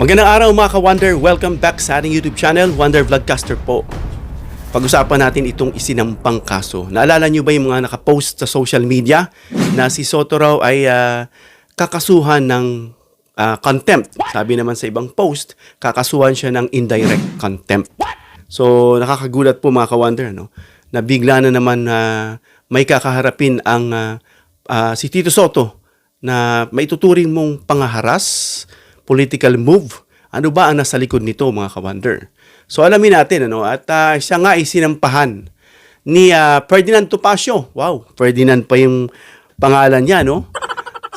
Magandang araw mga ka-Wonder. Welcome back sa ating YouTube channel, Wonder Vlogcaster po. Pag-usapan natin itong isinampang kaso. Naalala nyo ba yung mga nakapost sa social media na si Soto raw ay kakasuhan ng contempt. Sabi naman sa ibang post, kakasuhan siya ng indirect contempt. So nakakagulat po mga ka-Wonder, no? Na bigla na naman may kakaharapin ang si Tito Soto na maituturing mong pangaharas, political move. Ano ba ang nasa likod nito mga ka-Wonder? So alamin natin at siya nga ay sinampahan ni Ferdinand Topacio. Wow, Ferdinand pa yung pangalan niya, no?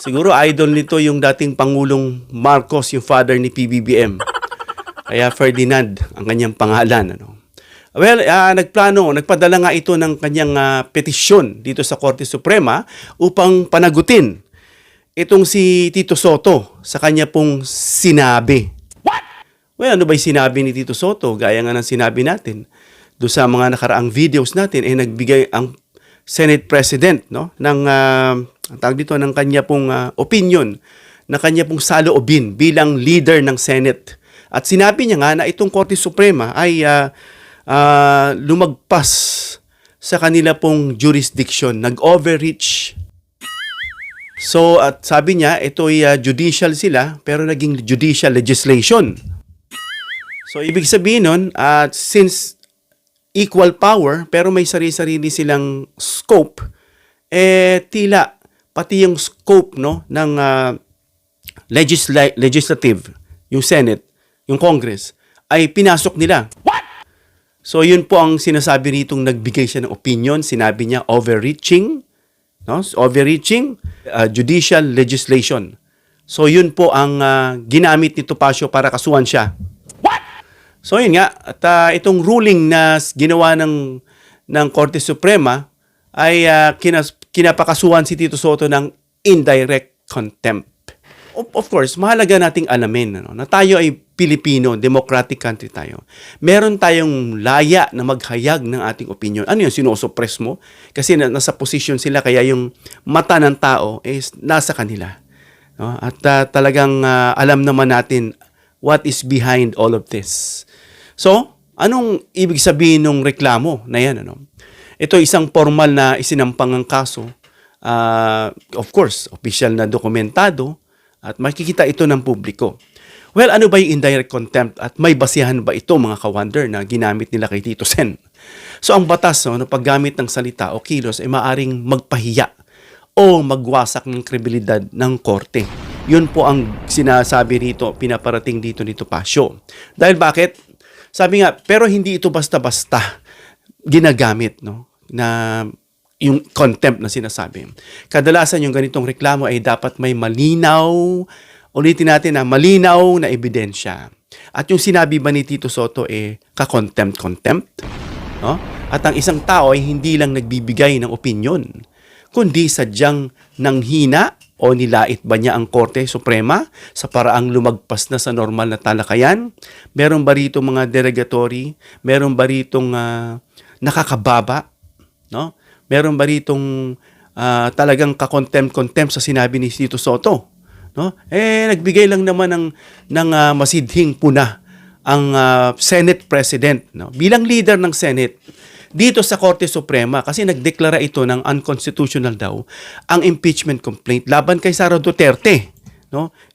Siguro idol nito yung dating Pangulong Marcos, yung father ni PBBM. Kaya Ferdinand ang kanyang pangalan, Well, nagpadala nga ito ng kanyang petisyon dito sa Korte Suprema upang panagutin itong si Tito Soto sa kanya pong sinabi. Well, ano ba yung sinabi ni Tito Soto? Gaya nga ng sinabi natin doon sa mga nakaraang videos natin, nagbigay ang Senate President ng ng kanya pong opinion, na kanya pong saloobin bilang leader ng Senate. At sinabi niya nga na itong Korte Suprema ay lumagpas sa kanila pong jurisdiction, nag-overreach. So, at sabi niya, ito ay judicial sila, pero naging judicial legislation. So, ibig sabihin nun, since equal power, pero may sarili-sarili silang scope, tila, pati yung scope ng legislative, yung Senate, yung Congress, ay pinasok nila. So, yun po ang sinasabi nitong nagbigay siya ng opinion. Sinabi niya, overreaching, overreaching judicial legislation. So, yun po ang ginamit ni Topacio para kasuhan siya. So, yun nga. At itong ruling na ginawa ng Korte Suprema ay kinapakasuhan si Tito Soto ng indirect contempt. Of course, mahalaga nating alamin na tayo ay Pilipino, democratic country tayo. Meron tayong laya na maghayag ng ating opinion. Ano yun? Sinosuppress mo? Kasi nasa position sila, kaya yung mata ng tao is nasa kanila. At talagang alam naman natin what is behind all of this. So, anong ibig sabihin ng reklamo na yan? Ito isang formal na isinampangang kaso. Of course, official na dokumentado at makikita ito ng publiko. Well, ano ba yung indirect contempt at may basihan ba ito mga ka-Wonder na ginamit nila kay Tito Sen? So, ang batas na paggamit ng salita o kilos ay maaring magpahiya o magwasak ng kredibilidad ng korte. Yun po ang sinasabi rito, pinaparating dito ni Topacio. Dahil bakit? Sabi nga, pero hindi ito basta-basta ginagamit na yung contempt na sinasabi. Kadalasan yung ganitong reklamo ay dapat may malinaw, ulitin natin na malinaw na ebidensya. At yung sinabi ba ni Tito Soto ka-contempt? At ang isang tao ay hindi lang nagbibigay ng opinion, kundi sadyang nanghina o nilait ba niya ang Korte Suprema sa paraang lumagpas na sa normal na talakayan? Meron ba rito mga derogatory? Meron ba ritong nakakababa? Meron ba ritong talagang ka-contempt sa sinabi ni Tito Soto? Nagbigay lang naman ng masidhing puna ang Senate President bilang leader ng Senate dito sa Korte Suprema kasi nagdeklara ito ng unconstitutional daw ang impeachment complaint laban kay Sara Duterte.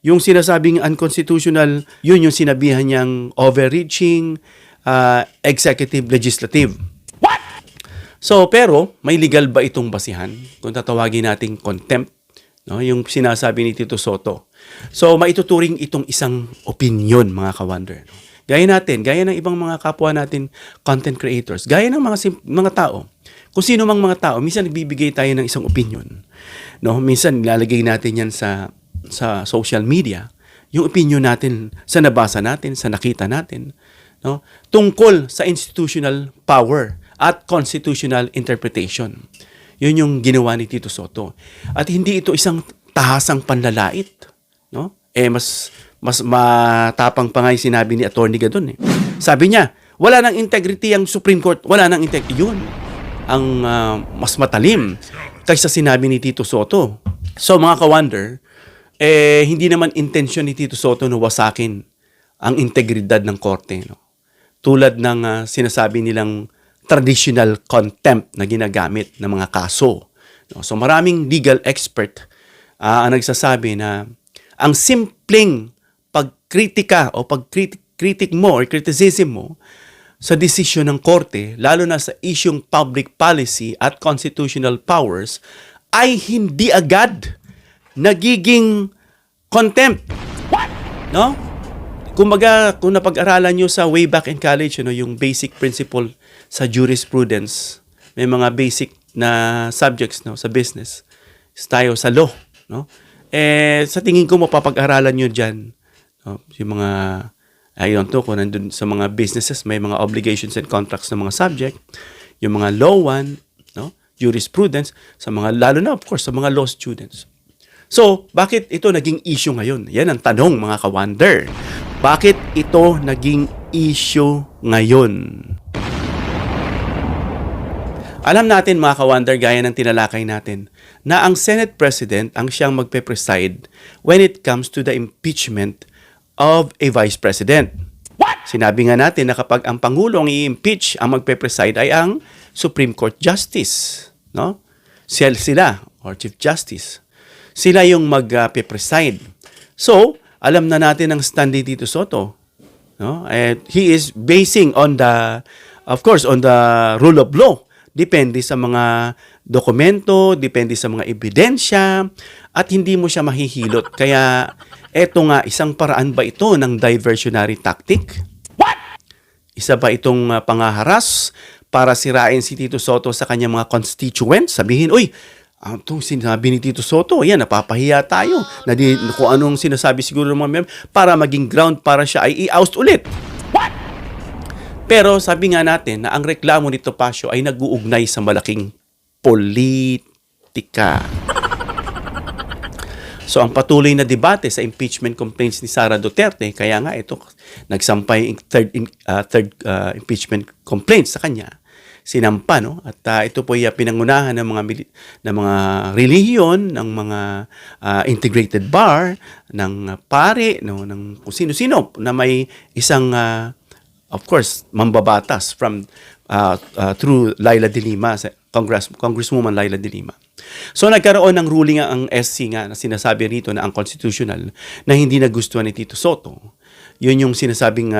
Yung sinasabing unconstitutional, yun yung sinabihan niyang overreaching, executive, legislative. So, pero may legal ba itong basihan kung tatawagin nating contempt? Yung sinasabi ni Tito Soto. So, maituturing itong isang opinion, mga ka-Wonder. Gaya ng ibang mga kapwa natin, content creators, gaya ng mga tao. Kung sino mang mga tao, minsan nagbibigay tayo ng isang opinion. Minsan nilalagay natin yan sa social media, yung opinion natin sa nabasa natin, sa nakita natin, tungkol sa institutional power at constitutional interpretation. Yun yung ginawa ni Tito Soto. At hindi ito isang tahasang panlalait. Mas matapang pa nga yung sinabi ni Atty. Gadon. Sabi niya, wala nang integrity ang Supreme Court. Wala nang integrity. Yun ang mas matalim kaysa sinabi ni Tito Soto. So mga ka-Wonder, hindi naman intensyon ni Tito Soto na wasakin ang integridad ng korte. No? Tulad ng sinasabi nilang traditional contempt na ginagamit ng mga kaso. No? So maraming legal expert ang nagsasabi na ang simpleng pagkritika o pagkritik mo or criticism mo sa desisyon ng korte, lalo na sa isyung public policy at constitutional powers, ay hindi agad nagiging contempt. No? Kumbaga, kung napag-aralan nyo sa way back in college, yung basic principle sa jurisprudence, may mga basic na subjects sa business, tayo sa law. No? Sa tingin ko, mapapag-aralan nyo dyan. No? Yung mga, I don't know, kung nandun sa mga businesses, may mga obligations and contracts ng mga subject, yung mga law one, no? Jurisprudence, sa mga, lalo na of course, sa mga law students. So, bakit ito naging issue ngayon? Yan ang tanong, mga ka-wonder. Bakit ito naging issue ngayon? Alam natin, mga ka-wonder, gaya ng tinalakay natin, na ang Senate President ang siyang magpe-preside when it comes to the impeachment of a Vice President. Sinabi nga natin na kapag ang Pangulo ang i-impeach, ang magpe-preside ay ang Supreme Court Justice. No? Sila, or Chief Justice. Sila yung mag-preside. So, alam na natin ang stand ni Tito Soto. No? He is basing on the, of course, on the rule of law. Depende sa mga dokumento, depende sa mga ebidensya, at hindi mo siya mahihilot. Kaya, eto nga, isang paraan ba ito ng diversionary tactic? Isa ba itong pangaharas para sirain si Tito Soto sa kanyang mga constituents? Sabihin, uy, itong sinabi ni Tito Soto, yan, napapahiya tayo. Kung anong sinasabi siguro ng mga member, para maging ground para siya ay i-oust ulit. Pero sabi nga natin na ang reklamo ni Topacio ay nag-uugnay sa malaking politika. So ang patuloy na debate sa impeachment complaints ni Sara Duterte, kaya nga ito nagsampay third impeachment complaints sa kanya. Sinampa, no? At ito po ay pinangunahan ng mga relihiyon, ng mga integrated bar, ng pare, no, ng kung sino-sino na may isang of course, mambabatas from through Laila de Lima, Congresswoman Laila de Lima. So nagkaroon ng ruling ang SC nga na sinasabi rito na ang constitutional na hindi nagustuhan ni Tito Soto. Yun yung sinasabing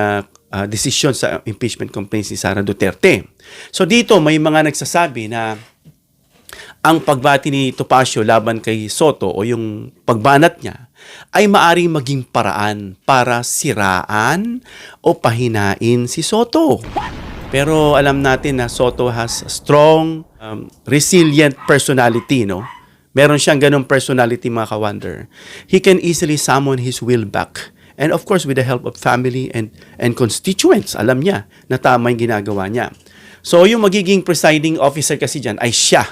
decision sa impeachment complaints ni Sara Duterte. So dito may mga nagsasabi na ang pagbati ni Topacio laban kay Soto o yung pagbanat niya ay maaring maging paraan para siraan o pahinain si Soto. Pero alam natin na Soto has a strong, resilient personality, no? Meron siyang ganong personality, mga ka-wonder. He can easily summon his will back. And of course, with the help of family and constituents, alam niya na tama yung ginagawa niya. So yung magiging presiding officer kasi dyan ay siya.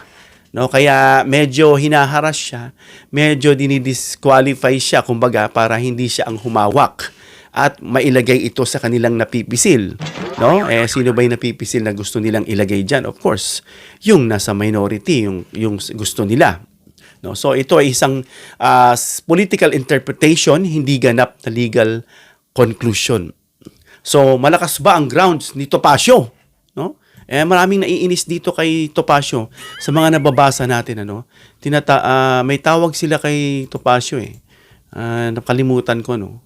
No, kaya medyo hinaharas siya, medyo dinidisqualify siya kumbaga para hindi siya ang humawak at mailagay ito sa kanilang napipisil. No? Sino ba yung napipisil na gusto nilang ilagay diyan? Of course, yung nasa minority, yung gusto nila. No? So ito ay isang political interpretation, hindi ganap na legal conclusion. So malakas ba ang grounds ni Topacio? No? Maraming naiinis dito kay Topacio sa mga nababasa natin, ano. May tawag sila kay Topacio nakalimutan ko, no.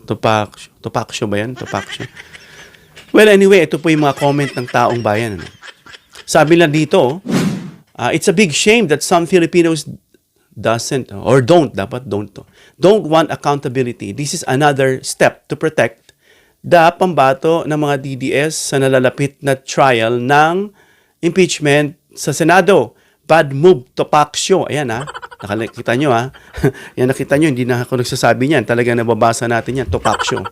Topacio ba 'yan? Topacio. Well, anyway, ito po yung mga comment ng taong bayan, ano. Sabi lang dito, it's a big shame that some Filipinos don't want accountability. This is another step to protect the pambato ng mga DDS sa nalalapit na trial ng impeachment sa Senado. Bad move, Topacio. Ayan, nakita nyo, Yan, nakita nyo, hindi na ako nagsasabi niyan. Talagang nababasa natin yan, Topacio.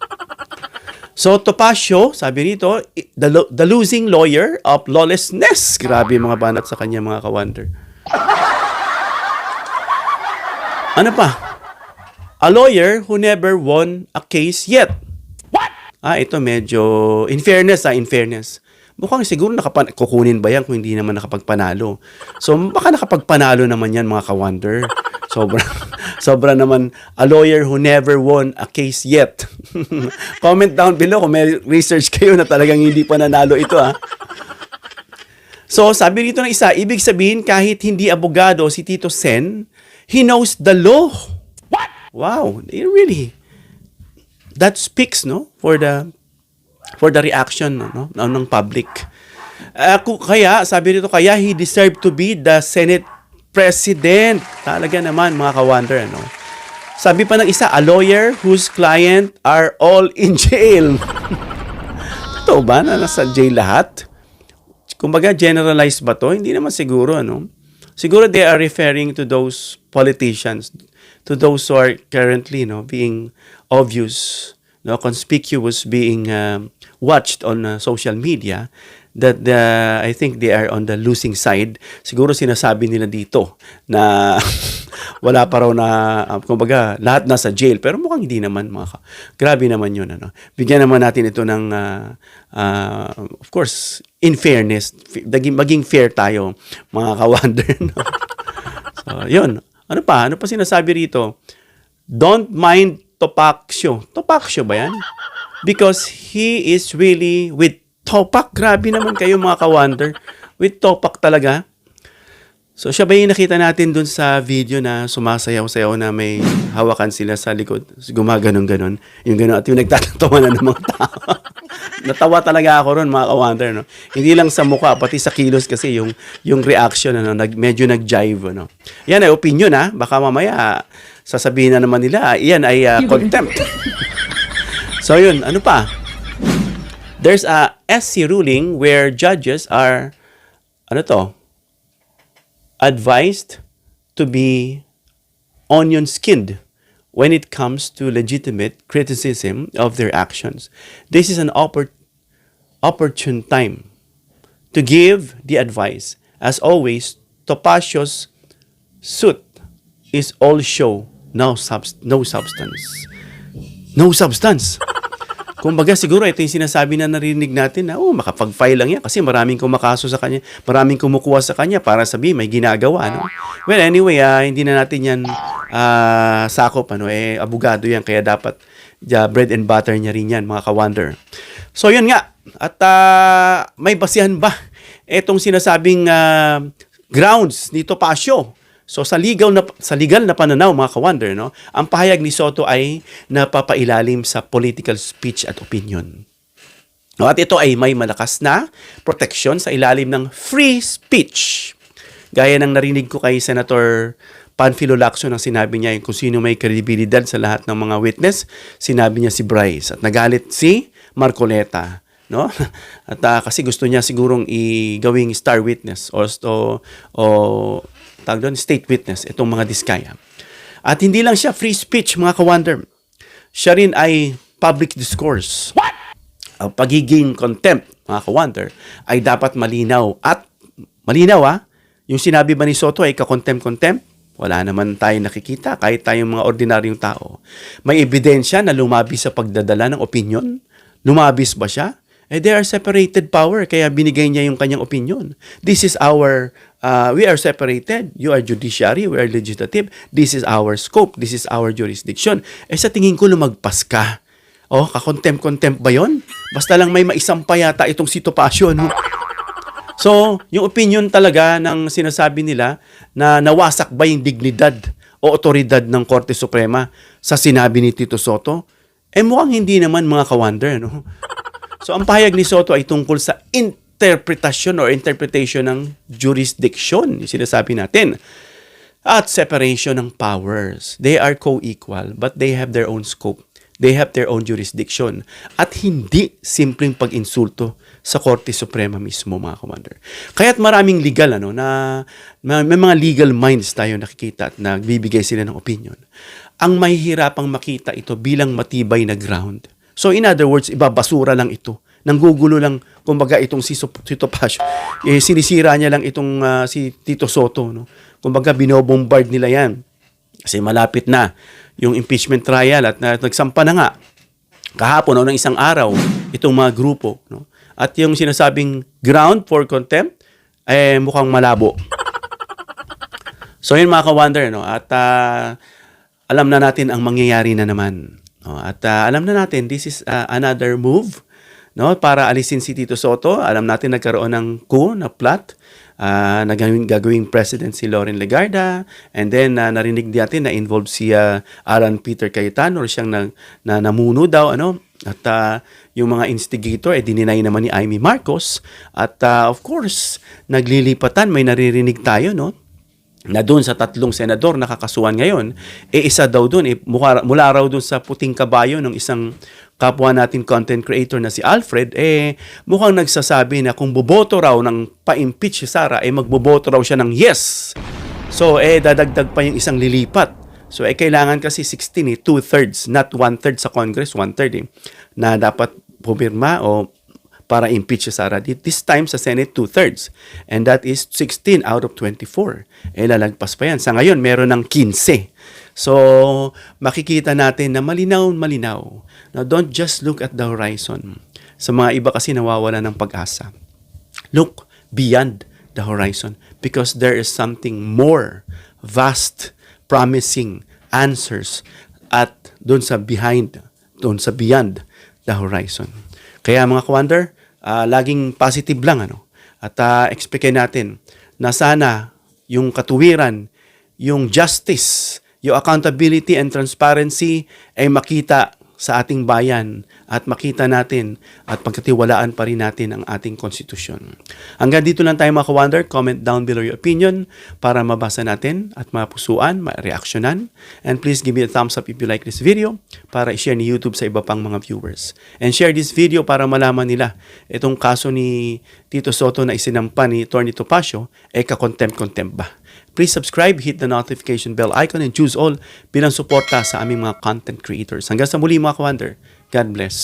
So, Topacio, sabi rito, the losing lawyer of lawlessness. Grabe mga banat sa kanya, mga ka-wonder. Ano pa? A lawyer who never won a case yet. Ito medyo, in fairness, mukhang siguro kukunin ba yan kung hindi naman nakapagpanalo. So, baka nakapagpanalo naman yan, mga ka-wonder. Sobrang Sobra naman, a lawyer who never won a case yet. Comment down below kung may research kayo na talagang hindi pa nanalo ito, ha. So, sabi rito ng isa, ibig sabihin kahit hindi abogado si Tito Sen, he knows the law. What? Wow, really. That speaks, no, for the reaction, no, ng public. Kaya, sabi rito, kaya he deserved to be the Senate President. Talaga naman, mga ka-wonder, ano. Sabi pa ng isa, a lawyer whose client are all in jail. Totoo ba na nasa jail lahat? Kumbaga, generalized ba to? Hindi naman siguro, ano. Siguro they are referring to those politicians, to those who are currently, no, being obvious, no, conspicuous, being watched on social media, that I think they are on the losing side. Siguro sinasabi nila dito na wala pa raw na, kumbaga, lahat nasa jail. Pero mukhang hindi naman, grabe naman yun. Ano? Bigyan naman natin ito ng, of course, in fairness, maging fair tayo, mga ka-wonder. No? So, yun. Ano pa sinasabi rito? Don't mind Topacio. Topacio ba yan? Because he is really with Topak. Grabe naman kayo, mga ka-wonder. With Topak talaga. So, siya ba yung nakita natin dun sa video na sumasayaw-sayaw na may hawakan sila sa likod? Gumaganon-ganon. Yung ganon. At yung nagtatawa na ng mga tao. Natawa talaga ako ron, mga ka-wonder. No? Hindi lang sa mukha, pati sa kilos kasi yung reaction, ano, medyo nag-jive. Ano? Yan ay opinion, ha? Baka mamaya sasabihin na naman nila, yan ay contempt. So, yun. Ano pa? There's a SC ruling where judges are, advised to be onion-skinned when it comes to legitimate criticism of their actions. This is an opportune time to give the advice. As always, Topacio's suit is all show, no substance. No substance. Kumbaga siguro ito yung sinasabi na narinig natin na makapag-file lang yan kasi maraming kumakaso sa kanya, maraming kumukuha sa kanya para sabihin may ginagawa, no? Well, anyway, hindi na natin yan sakop, abogado yan, kaya dapat bread and butter niya rin yan, mga ka-wonder. So, yun nga. At may basihan ba itong sinasabing grounds ni Topacio? So sa legal na pananaw, mga ka-wonder, no, ang pahayag ni Soto ay napapailalim sa political speech at opinion. No, at ito ay may malakas na protection sa ilalim ng free speech. Gaya ng narinig ko kay Senator Panfilo Lacson ang sinabi niya kung sino may kredibilidad sa lahat ng mga witness, sinabi niya si Bryce. At nagalit si Marcoleta. No? At kasi gusto niya sigurong gawing star witness o tawag doon, state witness, itong mga Diskaya. At hindi lang siya free speech, mga ka-wonder. Siya rin ay public discourse. What? Ang pagiging contempt, mga ka-wonder, ay dapat malinaw. At malinaw, yung sinabi ba ni Soto ay ka-contempt? Wala naman tayo nakikita, kahit tayong mga ordinaryong tao. May ebidensya na lumabis sa pagdadala ng opinion? Lumabis ba siya? They are separated power, kaya binigay niya yung kanyang opinion. This is our, we are separated. You are judiciary, we are legislative. This is our scope, this is our jurisdiction. Sa tingin ko lumagpas ka. Ka-contempt ba yun? Basta lang may maisampa yata itong si Topacio, no? So, yung opinion talaga ng sinasabi nila na nawasak ba yung dignidad o otoridad ng Korte Suprema sa sinabi ni Tito Soto, mukhang hindi naman, mga ka-wonder, no? So, ang pahayag ni Soto ay tungkol sa interpretation ng jurisdiction, yung sinasabi natin, at separation ng powers. They are co-equal, but they have their own scope. They have their own jurisdiction. At hindi simpleng pag-insulto sa Korte Suprema mismo, mga commander. Kaya't maraming legal, na may mga legal minds tayo nakikita at nagbibigay sila ng opinion. Ang mahihirapang makita ito bilang matibay na ground. So in other words, ibabasura lang ito. Nanggugulo lang, kumbaga itong si Topacio. Sinisira niya lang itong si Tito Soto. No? Kumbaga binobombard nila yan. Kasi malapit na yung impeachment trial at nagsampa na nga. Kahapon o ng isang araw, itong mga grupo. No? At yung sinasabing ground for contempt, mukhang malabo. So yun, mga ka-wonder, no? At alam na natin ang mangyayari na naman. No? At alam na natin, this is another move, no, para alisin si Tito Soto. Alam natin nagkaroon ng coup na plot na gagawing president si Loren Legarda, and then narinig natin na involved si Alan Peter Cayetano, or siyang namuno daw, ano, at yung mga instigator dininay naman ni Amy Marcos, at of course naglilipatan, may naririnig tayo, no, na doon sa 3 senador na kakasuhan ngayon, isa daw doon, mula raw doon sa puting kabayo ng isang kapwa natin content creator na si Alfred, mukhang nagsasabi na kung boboto raw ng pa-impeach si Sara, magboboto raw siya ng yes. So, dadagdag pa yung isang lilipat. So, kailangan kasi 16, 2/3, not 1/3 sa Congress, 1/3, na dapat pumirma o para impeach si Sara. This time sa Senate, 2/3. And that is 16 out of 24. Lalagpas pa yan. Sa ngayon, meron ng 15. So, makikita natin na malinaw. Now, don't just look at the horizon. Sa mga iba kasi nawawala ng pag-asa. Look beyond the horizon, because there is something more vast, promising answers at doon sa beyond the horizon. Kaya mga ka-wonder, laging positive lang, ano? At expect natin na sana yung katuwiran, yung justice, yung accountability and transparency ay makita sa ating bayan, at makita natin at pagkatiwalaan pa rin natin ang ating konstitusyon. Hanggang dito lang tayo mga ka-wonder. Comment down below your opinion para mabasa natin at mapusuan, ma-reaksyonan. And please give me a thumbs up if you like this video para i-share ni YouTube sa iba pang mga viewers. And share this video para malaman nila itong kaso ni Tito Soto na isinampa ni Atty. Topacio, ka-contempt ba? Please subscribe, hit the notification bell icon, and choose all bilang suporta sa aming mga content creators. Hanggang sa muli mga ka-wonder. God bless.